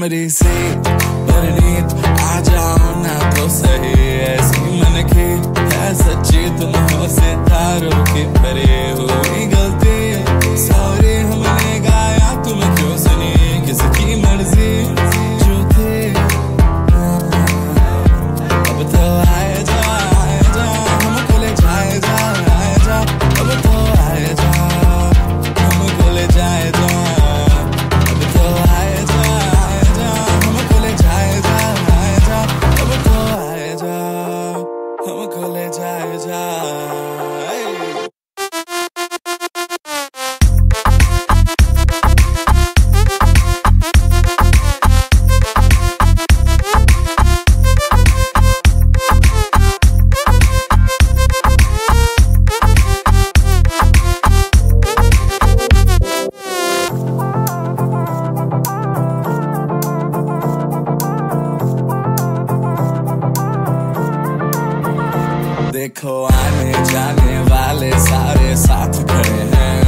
हमरी से परनीत आ जाओ ना तो सही, ऐसी मन की है सच्ची तुम हो सितारों की भरे हुई गलती। सॉरी हमने गाया तुम क्यों सुनी, किसकी मर्जी जो थी। अब तो आए जा हमको ले जाए जा, आए जा अब तो आए जा हमको ले जाए जा। हमको ले जाए जा। देखो आने जाने वाले सारे साथ खड़े हैं,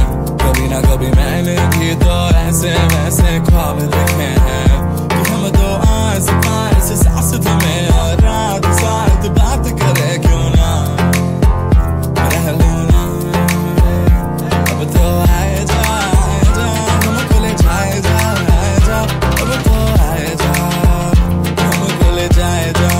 कभी ना कभी मैंने भी तो ऐसे वैसे ख्वाब देखे हैं कि हम दो आस पास सास तुम्हें और रात साथ बात करे क्यों ना रह लो ना। अब तो आए जा हमको ले जाए जा, आए जा अब तो आए जा हमको ले जाए जा।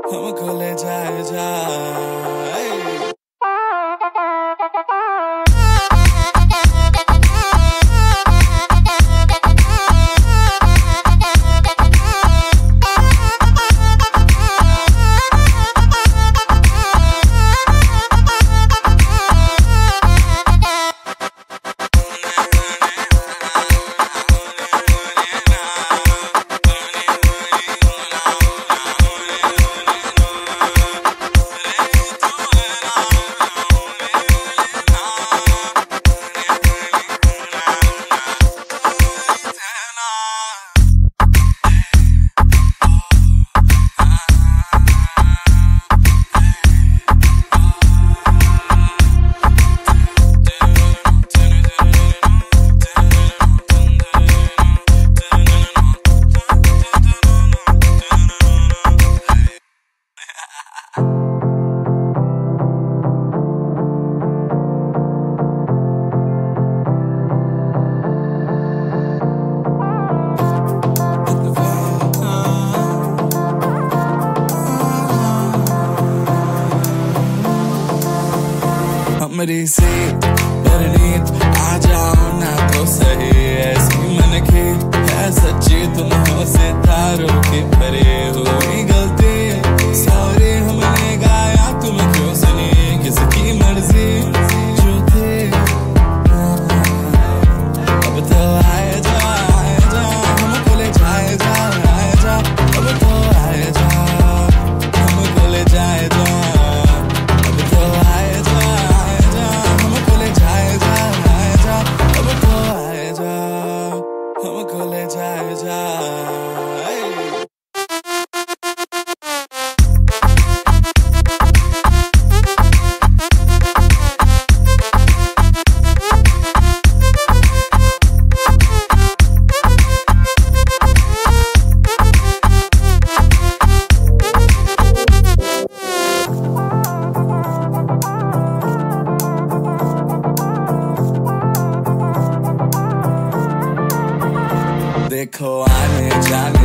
हमको ले जाए जा। हमरी से परनीत आ जाओ ना तो सही, ऐसी मन की है सच्ची तुम हो सितारों की भरे हुई गलती। सॉरी हमने गाया तुम क्यों सुनी, किसकी मर्जी जो थी। अब तो आए जा हमको ले जाए जा, आए जा अब तो आए जा हमको ले जाए जा। हमको ले जाए जा। देखो आने जाने